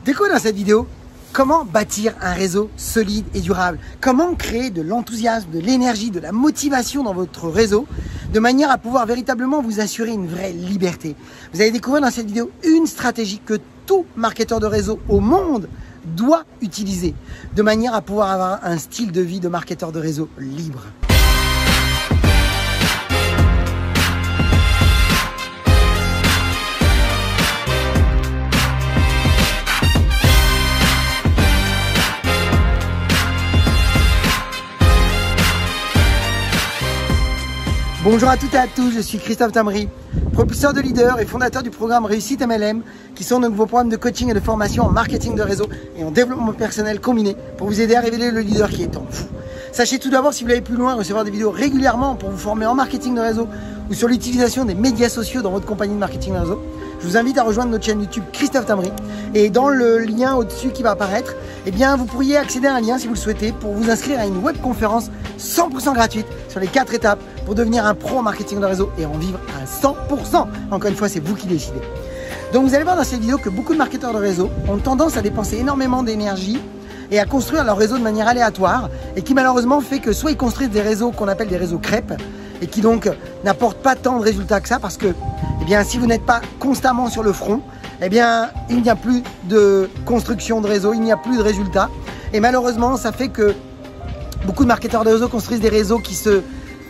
Découvre dans cette vidéo comment bâtir un réseau solide et durable. Comment créer de l'enthousiasme, de l'énergie, de la motivation dans votre réseau de manière à pouvoir véritablement vous assurer une vraie liberté. Vous allez découvrir dans cette vidéo une stratégie que tout marketeur de réseau au monde doit utiliser de manière à pouvoir avoir un style de vie de marketeur de réseau libre. Bonjour à toutes et à tous, je suis Christophe Tamry, propulseur de leader et fondateur du programme Réussite MLM, qui sont de nouveaux programmes de coaching et de formation en marketing de réseau et en développement personnel combiné pour vous aider à révéler le leader qui est en vous. Sachez tout d'abord, si vous voulez aller plus loin, recevoir des vidéos régulièrement pour vous former en marketing de réseau ou sur l'utilisation des médias sociaux dans votre compagnie de marketing de réseau. Je vous invite à rejoindre notre chaîne YouTube Christophe Tamry et dans le lien au-dessus qui va apparaître, eh bien, vous pourriez accéder à un lien si vous le souhaitez pour vous inscrire à une webconférence 100% gratuite sur les 4 étapes pour devenir un pro en marketing de réseau et en vivre à 100%. Encore une fois, c'est vous qui décidez. Donc vous allez voir dans cette vidéo que beaucoup de marketeurs de réseau ont tendance à dépenser énormément d'énergie et à construire leur réseau de manière aléatoire et qui malheureusement fait que soit ils construisent des réseaux qu'on appelle des réseaux crêpes et qui donc n'apportent pas tant de résultats que ça parce que eh bien, si vous n'êtes pas constamment sur le front, eh bien, il n'y a plus de construction de réseau, il n'y a plus de résultats. Et malheureusement, ça fait que beaucoup de marketeurs de réseau construisent des réseaux qui se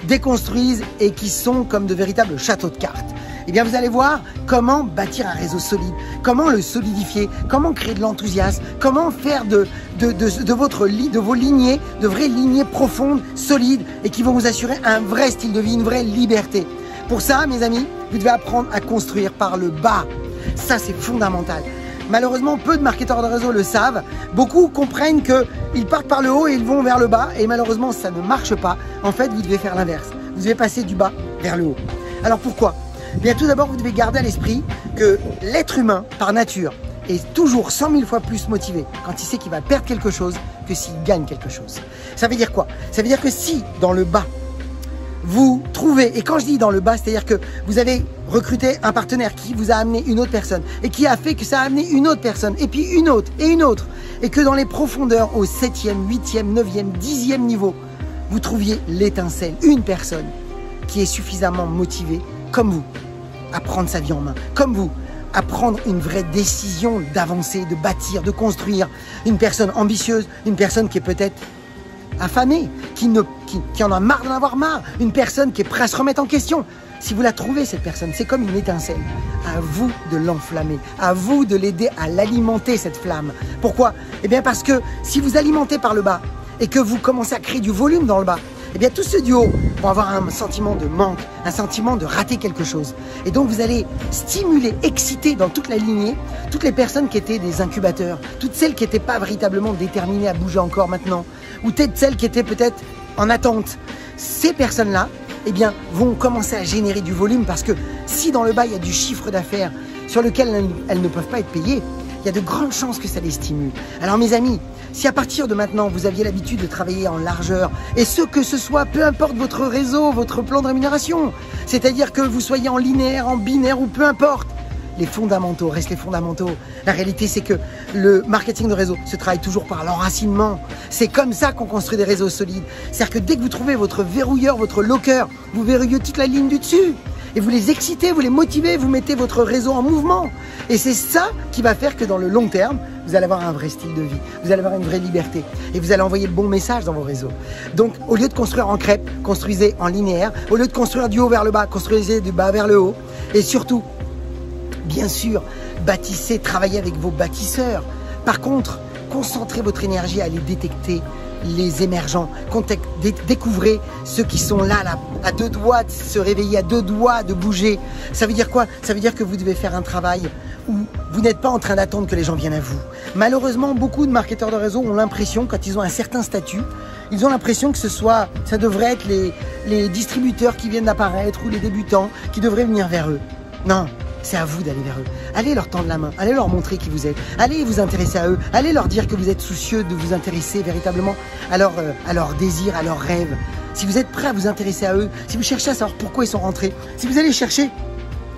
déconstruisent et qui sont comme de véritables châteaux de cartes. Eh bien, vous allez voir comment bâtir un réseau solide, comment le solidifier, comment créer de l'enthousiasme, comment faire de vos lignées, de vraies lignées profondes, solides et qui vont vous assurer un vrai style de vie, une vraie liberté. Pour ça, mes amis, vous devez apprendre à construire par le bas. Ça, c'est fondamental. Malheureusement, peu de marketeurs de réseau le savent. Beaucoup comprennent qu'ils partent par le haut et ils vont vers le bas. Et malheureusement, ça ne marche pas. En fait, vous devez faire l'inverse. Vous devez passer du bas vers le haut. Alors pourquoi ? Bien, tout d'abord, vous devez garder à l'esprit que l'être humain, par nature, est toujours 100 000 fois plus motivé quand il sait qu'il va perdre quelque chose que s'il gagne quelque chose. Ça veut dire quoi ? Ça veut dire que si, dans le bas, vous trouvez, et quand je dis dans le bas, c'est-à-dire que vous avez recruté un partenaire qui vous a amené une autre personne et qui a fait que ça a amené une autre personne et puis une autre et que dans les profondeurs au 7e, 8e, 9e, 10e niveau, vous trouviez l'étincelle, une personne qui est suffisamment motivée comme vous à prendre sa vie en main, comme vous à prendre une vraie décision d'avancer, de bâtir, de construire, une personne ambitieuse, une personne qui est peut-être affamée, qui en a marre d'en avoir marre, une personne qui est prête à se remettre en question. Si vous la trouvez, cette personne, c'est comme une étincelle. À vous de l'enflammer, à vous de l'aider à l'alimenter, cette flamme. Pourquoi ? Eh bien parce que si vous alimentez par le bas et que vous commencez à créer du volume dans le bas, eh bien tous ceux du haut vont avoir un sentiment de manque, un sentiment de rater quelque chose. Et donc vous allez stimuler, exciter dans toute la lignée toutes les personnes qui étaient des incubateurs, toutes celles qui n'étaient pas véritablement déterminées à bouger encore maintenant, ou peut-être celles qui étaient peut-être en attente. Ces personnes-là, eh bien, vont commencer à générer du volume parce que si dans le bas il y a du chiffre d'affaires sur lequel elles ne peuvent pas être payées, il y a de grandes chances que ça les stimule. Alors mes amis, si à partir de maintenant vous aviez l'habitude de travailler en largeur, et ce que ce soit, peu importe votre réseau, votre plan de rémunération, c'est-à-dire que vous soyez en linéaire, en binaire ou peu importe, les fondamentaux restent les fondamentaux. La réalité, c'est que le marketing de réseau se travaille toujours par l'enracinement. C'est comme ça qu'on construit des réseaux solides. C'est-à-dire que dès que vous trouvez votre verrouilleur, votre locker, vous verrouillez toute la ligne du dessus. Et vous les excitez, vous les motivez, vous mettez votre réseau en mouvement. Et c'est ça qui va faire que dans le long terme, vous allez avoir un vrai style de vie. Vous allez avoir une vraie liberté. Et vous allez envoyer le bon message dans vos réseaux. Donc, au lieu de construire en crêpe, construisez en linéaire. Au lieu de construire du haut vers le bas, construisez du bas vers le haut. Et surtout, bien sûr, bâtissez, travaillez avec vos bâtisseurs. Par contre, concentrez votre énergie à aller détecter les émergents. Découvrez ceux qui sont là, à 2 doigts de se réveiller, à 2 doigts de bouger. Ça veut dire quoi? Ça veut dire que vous devez faire un travail où vous n'êtes pas en train d'attendre que les gens viennent à vous. Malheureusement, beaucoup de marketeurs de réseau ont l'impression, quand ils ont un certain statut, ils ont l'impression que ça devrait être les distributeurs qui viennent d'apparaître ou les débutants qui devraient venir vers eux. Non. C'est à vous d'aller vers eux. Allez leur tendre la main, allez leur montrer qui vous êtes, allez vous intéresser à eux, allez leur dire que vous êtes soucieux de vous intéresser véritablement à leurs désirs, à leurs rêves. Si vous êtes prêt à vous intéresser à eux, si vous cherchez à savoir pourquoi ils sont rentrés, si vous allez chercher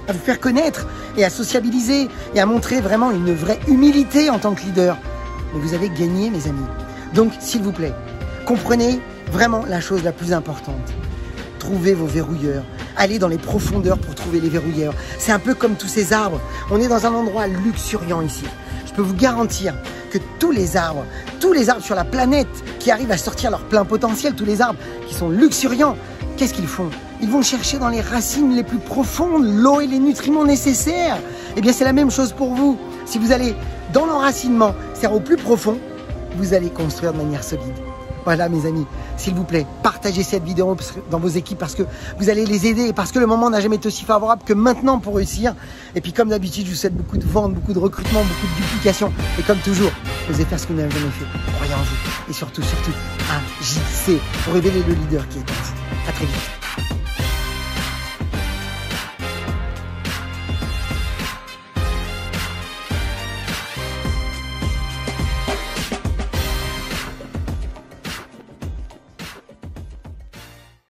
à vous faire connaître et à sociabiliser et à montrer vraiment une vraie humilité en tant que leader. Mais vous avez gagné, mes amis. Donc, s'il vous plaît, comprenez vraiment la chose la plus importante. Trouvez vos verrouilleurs. Allez dans les profondeurs pour trouver les verrouilleurs. C'est un peu comme tous ces arbres. On est dans un endroit luxuriant ici. Je peux vous garantir que tous les arbres sur la planète qui arrivent à sortir leur plein potentiel, tous les arbres qui sont luxuriants, qu'est-ce qu'ils font? Ils vont chercher dans les racines les plus profondes l'eau et les nutriments nécessaires. Eh bien, c'est la même chose pour vous. Si vous allez dans l'enracinement, c'est-à-dire au plus profond, vous allez construire de manière solide. Voilà, mes amis, s'il vous plaît, partagez cette vidéo dans vos équipes parce que vous allez les aider, parce que le moment n'a jamais été aussi favorable que maintenant pour réussir. Et puis, comme d'habitude, je vous souhaite beaucoup de ventes, beaucoup de recrutement, beaucoup de duplication. Et comme toujours, osez faire ce que vous n'avez jamais fait. Croyez en vous. Et surtout, agissez pour révéler le leader qui est en vous. À très vite.